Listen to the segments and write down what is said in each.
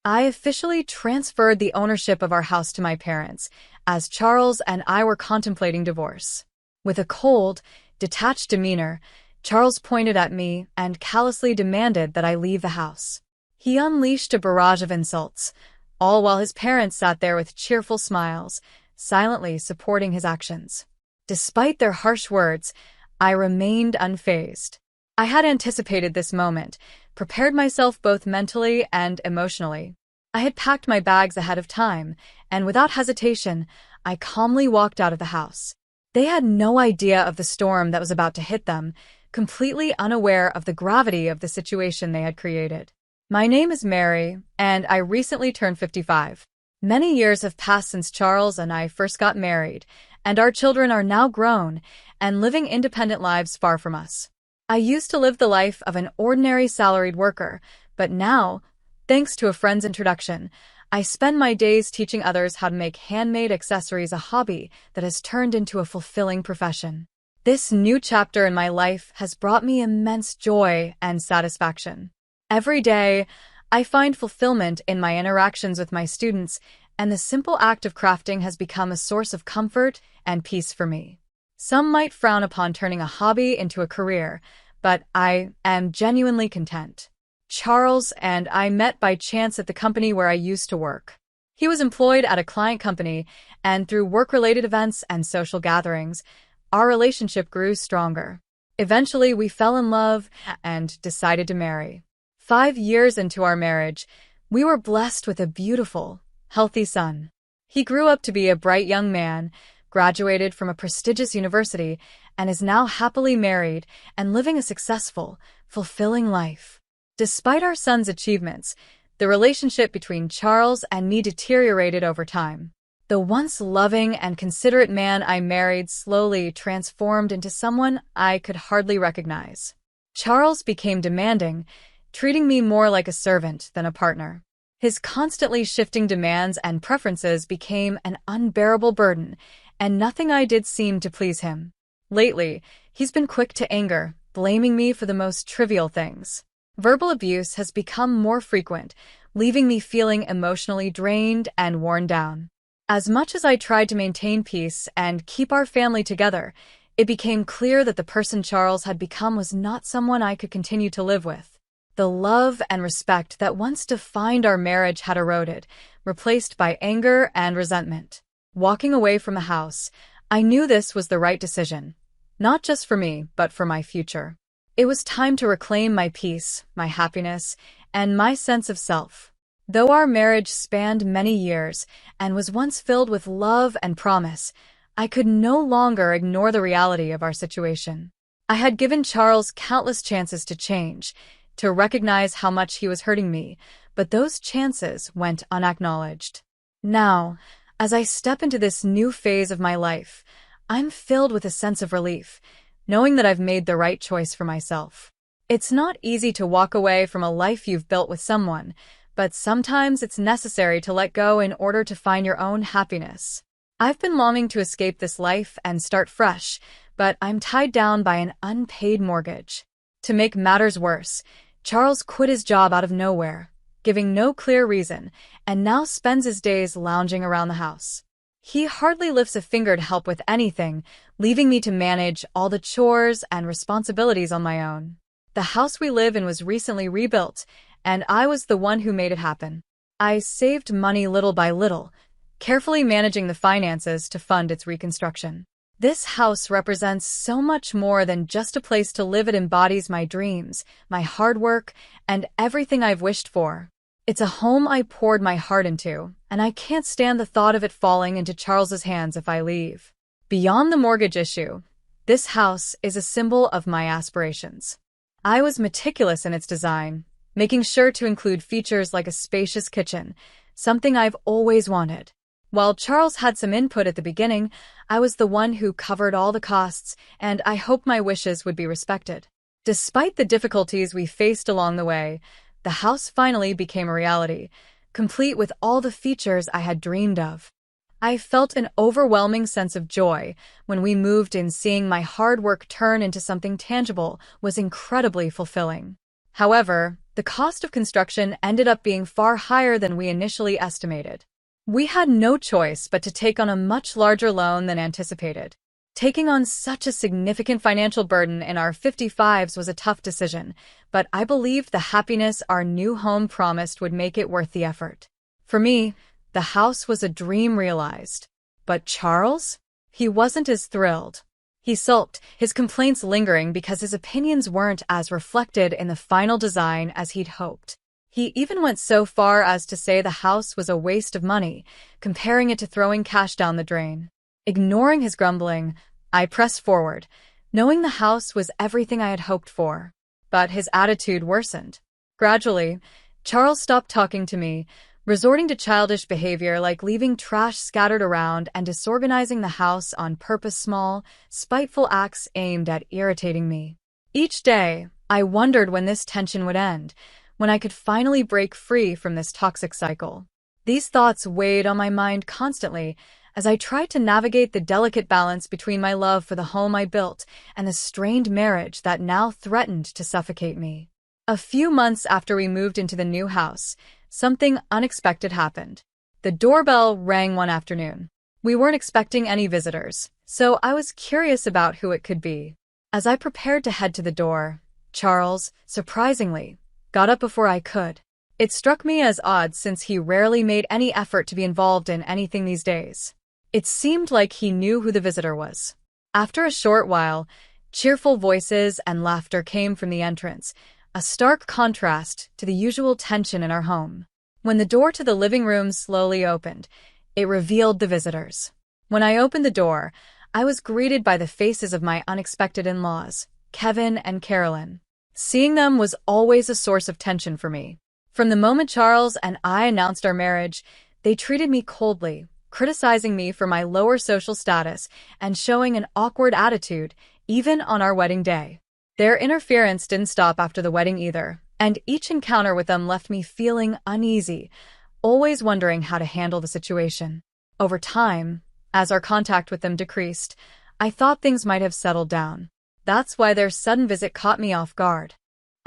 I officially transferred the ownership of our house to my parents, as Charles and I were contemplating divorce. With a cold, detached demeanor, Charles pointed at me and callously demanded that I leave the house. He unleashed a barrage of insults, all while his parents sat there with cheerful smiles, silently supporting his actions. Despite their harsh words, I remained unfazed. I had anticipated this moment, prepared myself both mentally and emotionally. I had packed my bags ahead of time, and without hesitation, I calmly walked out of the house. They had no idea of the storm that was about to hit them, completely unaware of the gravity of the situation they had created. My name is Mary, and I recently turned 55. Many years have passed since Charles and I first got married, and our children are now grown and living independent lives far from us. I used to live the life of an ordinary salaried worker, but now, thanks to a friend's introduction, I spend my days teaching others how to make handmade accessories a hobby that has turned into a fulfilling profession. This new chapter in my life has brought me immense joy and satisfaction. Every day, I find fulfillment in my interactions with my students, and the simple act of crafting has become a source of comfort and peace for me. Some might frown upon turning a hobby into a career, but I am genuinely content. Charles and I met by chance at the company where I used to work. He was employed at a client company, and through work-related events and social gatherings, our relationship grew stronger. Eventually, we fell in love and decided to marry. 5 years into our marriage, we were blessed with a beautiful, healthy son. He grew up to be a bright young man, graduated from a prestigious university, and is now happily married and living a successful, fulfilling life. Despite our son's achievements, the relationship between Charles and me deteriorated over time. The once loving and considerate man I married slowly transformed into someone I could hardly recognize. Charles became demanding, treating me more like a servant than a partner. His constantly shifting demands and preferences became an unbearable burden, and nothing I did seemed to please him. Lately, he's been quick to anger, blaming me for the most trivial things. Verbal abuse has become more frequent, leaving me feeling emotionally drained and worn down. As much as I tried to maintain peace and keep our family together, it became clear that the person Charles had become was not someone I could continue to live with. The love and respect that once defined our marriage had eroded, replaced by anger and resentment. Walking away from the house, I knew this was the right decision, not just for me, but for my future. It was time to reclaim my peace, my happiness, and my sense of self. Though our marriage spanned many years and was once filled with love and promise, I could no longer ignore the reality of our situation. I had given Charles countless chances to change, to recognize how much he was hurting me, but those chances went unacknowledged. Now, as I step into this new phase of my life, I'm filled with a sense of relief, knowing that I've made the right choice for myself. It's not easy to walk away from a life you've built with someone, but sometimes it's necessary to let go in order to find your own happiness. I've been longing to escape this life and start fresh, but I'm tied down by an unpaid mortgage. To make matters worse, Charles quit his job out of nowhere, giving no clear reason, and now spends his days lounging around the house. He hardly lifts a finger to help with anything, leaving me to manage all the chores and responsibilities on my own. The house we live in was recently rebuilt, and I was the one who made it happen. I saved money little by little, carefully managing the finances to fund its reconstruction. This house represents so much more than just a place to live. It embodies my dreams, my hard work, and everything I've wished for. It's a home I poured my heart into, and I can't stand the thought of it falling into Charles's hands if I leave. Beyond the mortgage issue, this house is a symbol of my aspirations. I was meticulous in its design, making sure to include features like a spacious kitchen, something I've always wanted. While Charles had some input at the beginning, I was the one who covered all the costs, and I hoped my wishes would be respected. Despite the difficulties we faced along the way, the house finally became a reality, complete with all the features I had dreamed of. I felt an overwhelming sense of joy when we moved in. Seeing my hard work turn into something tangible was incredibly fulfilling. However, The cost of construction ended up being far higher than we initially estimated. We had no choice but to take on a much larger loan than anticipated. Taking on such a significant financial burden in our 55s was a tough decision, but I believed the happiness our new home promised would make it worth the effort. For me, the house was a dream realized. But Charles? He wasn't as thrilled. He sulked, his complaints lingering because his opinions weren't as reflected in the final design as he'd hoped. He even went so far as to say the house was a waste of money, comparing it to throwing cash down the drain. Ignoring his grumbling, I pressed forward, knowing the house was everything I had hoped for. But his attitude worsened. Gradually, Charles stopped talking to me, resorting to childish behavior like leaving trash scattered around and disorganizing the house on purpose, small, spiteful acts aimed at irritating me. Each day, I wondered when this tension would end, when I could finally break free from this toxic cycle. These thoughts weighed on my mind constantly as I tried to navigate the delicate balance between my love for the home I built and the strained marriage that now threatened to suffocate me. A few months after we moved into the new house, something unexpected happened. The doorbell rang one afternoon. We weren't expecting any visitors, so I was curious about who it could be. As I prepared to head to the door, Charles, surprisingly, got up before I could. It struck me as odd since he rarely made any effort to be involved in anything these days. It seemed like he knew who the visitor was. After a short while, cheerful voices and laughter came from the entrance, a stark contrast to the usual tension in our home. When the door to the living room slowly opened, it revealed the visitors. When I opened the door, I was greeted by the faces of my unexpected in-laws, Kevin and Carolyn. Seeing them was always a source of tension for me. From the moment Charles and I announced our marriage, they treated me coldly, criticizing me for my lower social status and showing an awkward attitude, even on our wedding day. Their interference didn't stop after the wedding either, and each encounter with them left me feeling uneasy, always wondering how to handle the situation. Over time, as our contact with them decreased, I thought things might have settled down. That's why their sudden visit caught me off guard.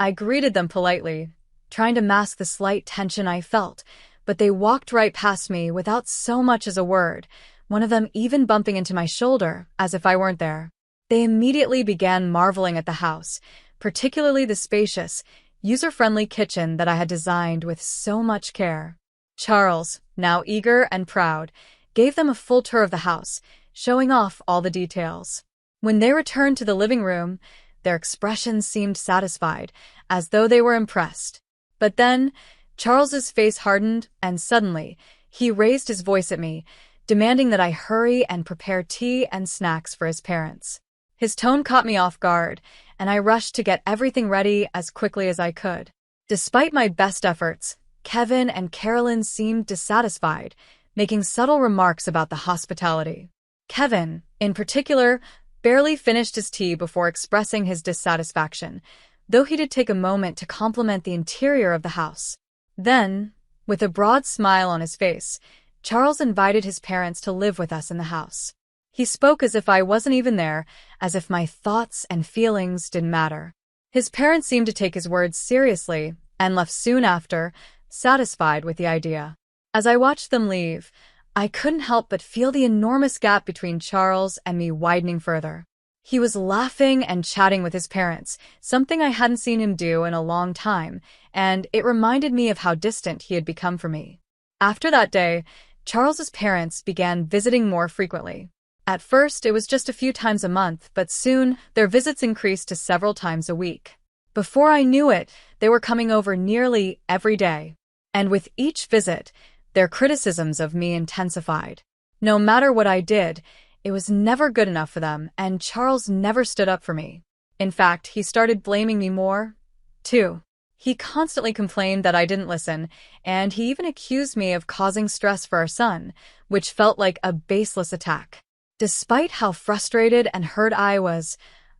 I greeted them politely, trying to mask the slight tension I felt, but they walked right past me without so much as a word, one of them even bumping into my shoulder, as if I weren't there. They immediately began marveling at the house, particularly the spacious, user-friendly kitchen that I had designed with so much care. Charles, now eager and proud, gave them a full tour of the house, showing off all the details. When they returned to the living room, their expressions seemed satisfied, as though they were impressed. But then, Charles's face hardened, and suddenly, he raised his voice at me, demanding that I hurry and prepare tea and snacks for his parents. His tone caught me off guard, and I rushed to get everything ready as quickly as I could. Despite my best efforts, Kevin and Carolyn seemed dissatisfied, making subtle remarks about the hospitality. Kevin, in particular, barely finished his tea before expressing his dissatisfaction, though he did take a moment to compliment the interior of the house. Then, with a broad smile on his face, Charles invited his parents to live with us in the house. He spoke as if I wasn't even there, as if my thoughts and feelings didn't matter. His parents seemed to take his words seriously and left soon after, satisfied with the idea. As I watched them leave, I couldn't help but feel the enormous gap between Charles and me widening further. He was laughing and chatting with his parents, something I hadn't seen him do in a long time, and it reminded me of how distant he had become from me. After that day, Charles's parents began visiting more frequently. At first, it was just a few times a month, but soon, their visits increased to several times a week. Before I knew it, they were coming over nearly every day. And with each visit, their criticisms of me intensified. No matter what I did, it was never good enough for them, and Charles never stood up for me. In fact, he started blaming me more, too. He constantly complained that I didn't listen, and he even accused me of causing stress for our son, which felt like a baseless attack. Despite how frustrated and hurt I was,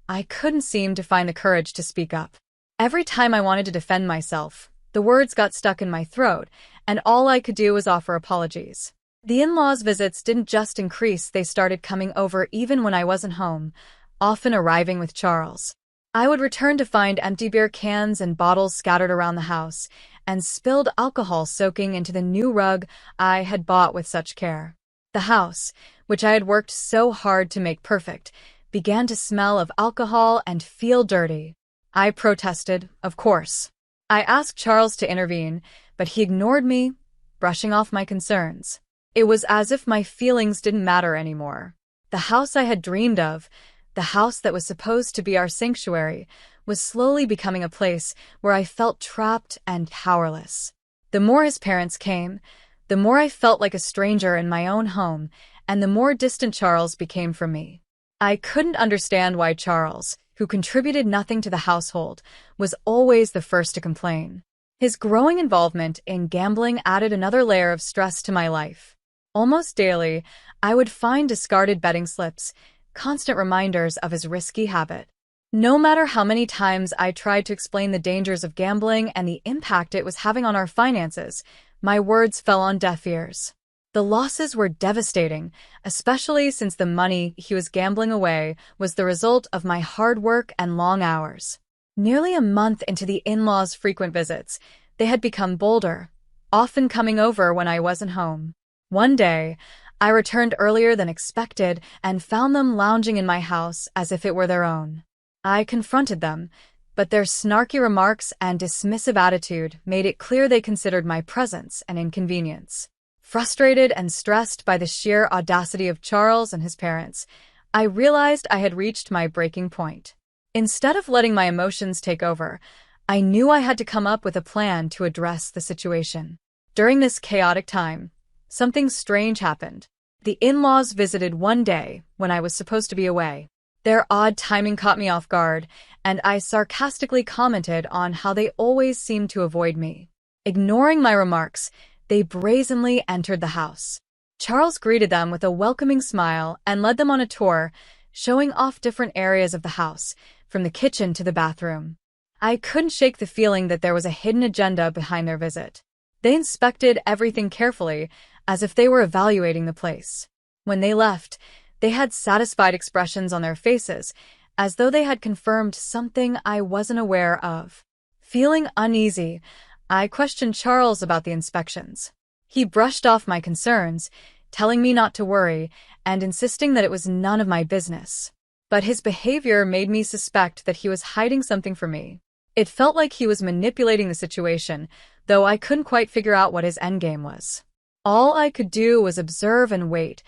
I couldn't seem to find the courage to speak up. Every time I wanted to defend myself, the words got stuck in my throat, and all I could do was offer apologies. The in-laws' visits didn't just increase, they started coming over even when I wasn't home, often arriving with Charles. I would return to find empty beer cans and bottles scattered around the house, and spilled alcohol soaking into the new rug I had bought with such care. The house, which I had worked so hard to make perfect, began to smell of alcohol and feel dirty. I protested, of course. I asked Charles to intervene, but he ignored me, brushing off my concerns. It was as if my feelings didn't matter anymore. The house I had dreamed of, the house that was supposed to be our sanctuary, was slowly becoming a place where I felt trapped and powerless. The more his parents came, the more I felt like a stranger in my own home, and the more distant Charles became from me. I couldn't understand why Charles, who contributed nothing to the household, was always the first to complain. His growing involvement in gambling added another layer of stress to my life. Almost daily, I would find discarded betting slips, constant reminders of his risky habit. No matter how many times I tried to explain the dangers of gambling and the impact it was having on our finances, my words fell on deaf ears. The losses were devastating, especially since the money he was gambling away was the result of my hard work and long hours. Nearly a month into the in-laws' frequent visits, they had become bolder, often coming over when I wasn't home. One day, I returned earlier than expected and found them lounging in my house as if it were their own. I confronted them, but their snarky remarks and dismissive attitude made it clear they considered my presence an inconvenience. Frustrated and stressed by the sheer audacity of Charles and his parents, I realized I had reached my breaking point. Instead of letting my emotions take over, I knew I had to come up with a plan to address the situation. During this chaotic time, something strange happened. The in-laws visited one day when I was supposed to be away. Their odd timing caught me off guard, and I sarcastically commented on how they always seemed to avoid me. Ignoring my remarks, they brazenly entered the house. Charles greeted them with a welcoming smile and led them on a tour, showing off different areas of the house, from the kitchen to the bathroom. I couldn't shake the feeling that there was a hidden agenda behind their visit. They inspected everything carefully, as if they were evaluating the place. When they left, they had satisfied expressions on their faces, as though they had confirmed something I wasn't aware of. Feeling uneasy, I questioned Charles about the inspections. He brushed off my concerns, telling me not to worry and insisting that it was none of my business. But his behavior made me suspect that he was hiding something from me. It felt like he was manipulating the situation, though I couldn't quite figure out what his endgame was. All I could do was observe and wait,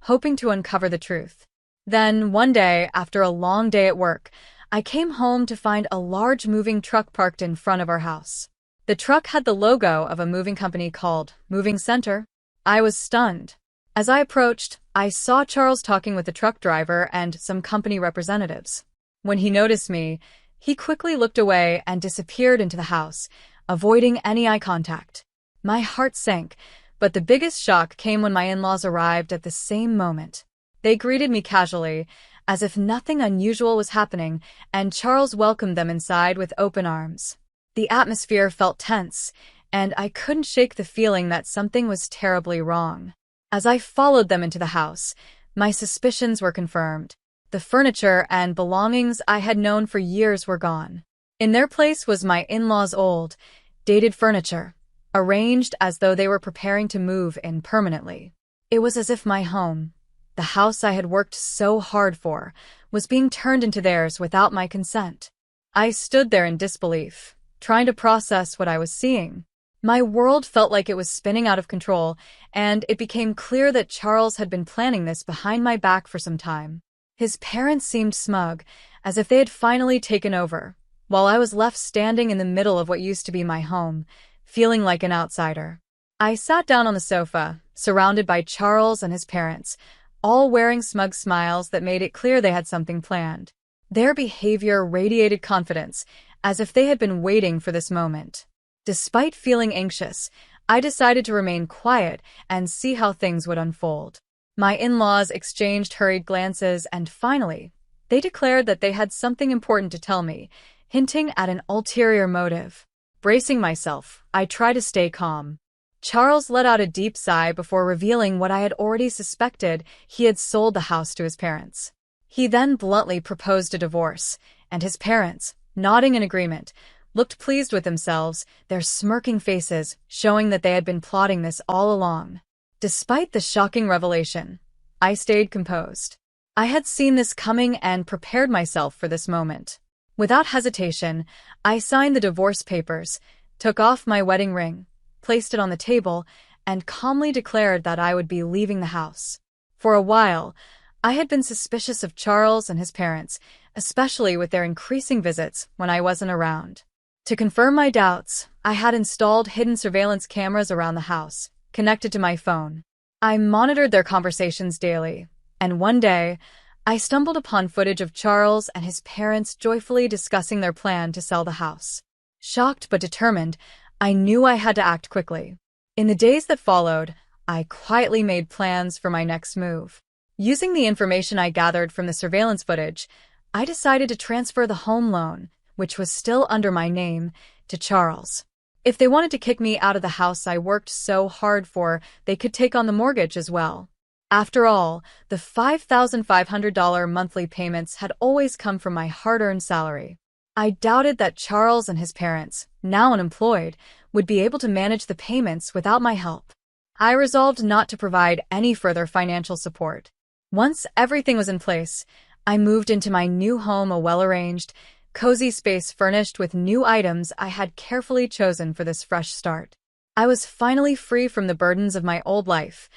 hoping to uncover the truth. Then, one day, after a long day at work, I came home to find a large moving truck parked in front of our house. The truck had the logo of a moving company called Moving Center. I was stunned. As I approached, I saw Charles talking with the truck driver and some company representatives. When he noticed me, he quickly looked away and disappeared into the house, avoiding any eye contact. My heart sank, but the biggest shock came when my in-laws arrived at the same moment. They greeted me casually, as if nothing unusual was happening, and Charles welcomed them inside with open arms. The atmosphere felt tense, and I couldn't shake the feeling that something was terribly wrong. As I followed them into the house, my suspicions were confirmed. The furniture and belongings I had known for years were gone. In their place was my in-laws' old, dated furniture, arranged as though they were preparing to move in permanently. It was as if my home, the house I had worked so hard for, was being turned into theirs without my consent. I stood there in disbelief, trying to process what I was seeing. My world felt like it was spinning out of control, and it became clear that Charles had been planning this behind my back for some time. His parents seemed smug, as if they had finally taken over, while I was left standing in the middle of what used to be my home, feeling like an outsider. I sat down on the sofa, surrounded by Charles and his parents, all wearing smug smiles that made it clear they had something planned. Their behavior radiated confidence, as if they had been waiting for this moment. Despite feeling anxious, I decided to remain quiet and see how things would unfold. My in-laws exchanged hurried glances and finally, they declared that they had something important to tell me, hinting at an ulterior motive. Bracing myself, I tried to stay calm. Charles let out a deep sigh before revealing what I had already suspected: he had sold the house to his parents. He then bluntly proposed a divorce, and his parents, nodding in agreement, looked pleased with themselves, their smirking faces showing that they had been plotting this all along. Despite the shocking revelation, I stayed composed. I had seen this coming and prepared myself for this moment. Without hesitation, I signed the divorce papers, took off my wedding ring, placed it on the table, and calmly declared that I would be leaving the house. For a while, I had been suspicious of Charles and his parents, especially with their increasing visits when I wasn't around. To confirm my doubts, I had installed hidden surveillance cameras around the house, connected to my phone. I monitored their conversations daily, and one day, I stumbled upon footage of Charles and his parents joyfully discussing their plan to sell the house. Shocked but determined, I knew I had to act quickly. In the days that followed, I quietly made plans for my next move. Using the information I gathered from the surveillance footage, I decided to transfer the home loan, which was still under my name, to Charles. If they wanted to kick me out of the house I worked so hard for, they could take on the mortgage as well. After all, the $5,500 monthly payments had always come from my hard-earned salary. I doubted that Charles and his parents, now unemployed, would be able to manage the payments without my help. I resolved not to provide any further financial support. Once everything was in place, I moved into my new home, a well-arranged, cozy space furnished with new items I had carefully chosen for this fresh start. I was finally free from the burdens of my old life,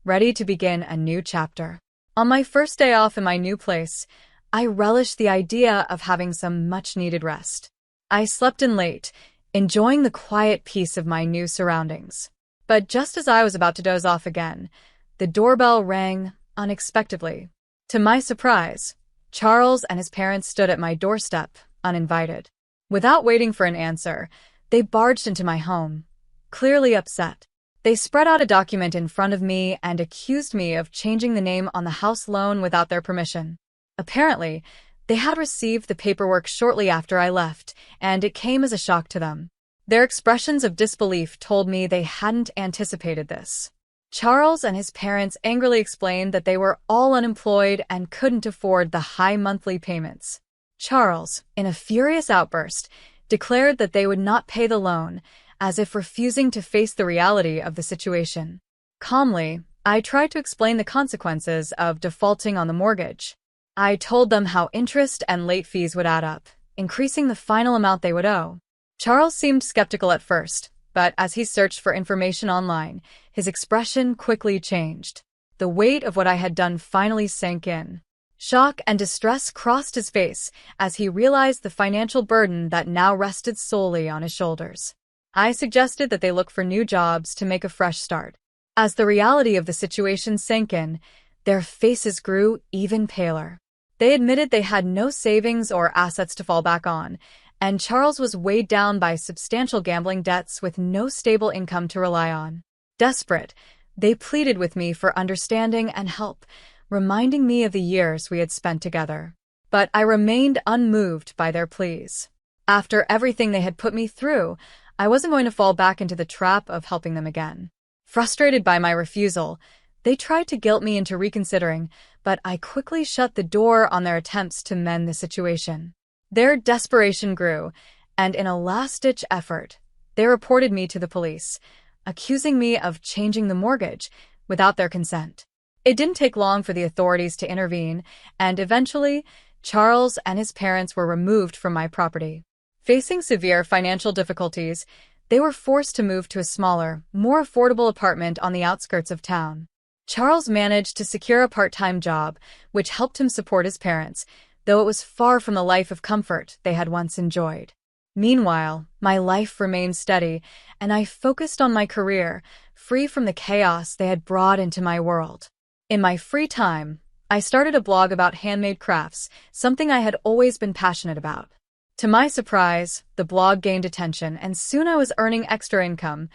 ready to begin a new chapter. On my first day off in my new place, I relished the idea of having some much-needed rest. I slept in late, enjoying the quiet peace of my new surroundings. But just as I was about to doze off again, the doorbell rang unexpectedly. To my surprise, Charles and his parents stood at my doorstep, uninvited. Without waiting for an answer, they barged into my home, clearly upset. They spread out a document in front of me and accused me of changing the name on the house loan without their permission. Apparently, they had received the paperwork shortly after I left, and it came as a shock to them. Their expressions of disbelief told me they hadn't anticipated this. Charles and his parents angrily explained that they were all unemployed and couldn't afford the high monthly payments. Charles, in a furious outburst, declared that they would not pay the loan, as if refusing to face the reality of the situation. Calmly, I tried to explain the consequences of defaulting on the mortgage. I told them how interest and late fees would add up, increasing the final amount they would owe. Charles seemed skeptical at first, but as he searched for information online, his expression quickly changed. The weight of what I had done finally sank in. Shock and distress crossed his face as he realized the financial burden that now rested solely on his shoulders. I suggested that they look for new jobs to make a fresh start. As the reality of the situation sank in, their faces grew even paler. They admitted they had no savings or assets to fall back on, and Charles was weighed down by substantial gambling debts with no stable income to rely on. Desperate, they pleaded with me for understanding and help, reminding me of the years we had spent together. But I remained unmoved by their pleas. After everything they had put me through, I wasn't going to fall back into the trap of helping them again. Frustrated by my refusal, they tried to guilt me into reconsidering, but I quickly shut the door on their attempts to mend the situation. Their desperation grew, and in a last-ditch effort, they reported me to the police, accusing me of changing the mortgage without their consent. It didn't take long for the authorities to intervene, and eventually, Charles and his parents were removed from my property. Facing severe financial difficulties, they were forced to move to a smaller, more affordable apartment on the outskirts of town. Charles managed to secure a part-time job, which helped him support his parents, though it was far from the life of comfort they had once enjoyed. Meanwhile, my life remained steady, and I focused on my career, free from the chaos they had brought into my world. In my free time, I started a blog about handmade crafts, something I had always been passionate about. To my surprise, the blog gained attention, and soon I was earning extra income,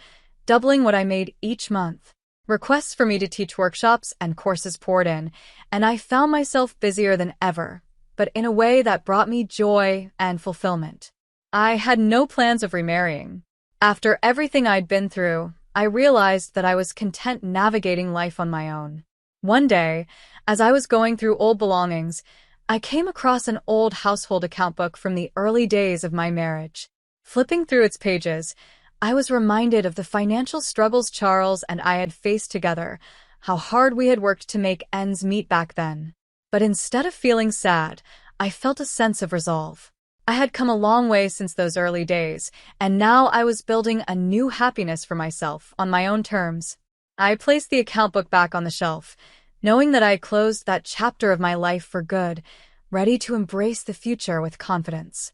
doubling what I made each month. Requests for me to teach workshops and courses poured in, and I found myself busier than ever, but in a way that brought me joy and fulfillment. I had no plans of remarrying. After everything I'd been through, I realized that I was content navigating life on my own. One day, as I was going through old belongings, I came across an old household account book from the early days of my marriage. Flipping through its pages, I was reminded of the financial struggles Charles and I had faced together, how hard we had worked to make ends meet back then. But instead of feeling sad, I felt a sense of resolve. I had come a long way since those early days, and now I was building a new happiness for myself on my own terms. I placed the account book back on the shelf, knowing that I closed that chapter of my life for good, ready to embrace the future with confidence.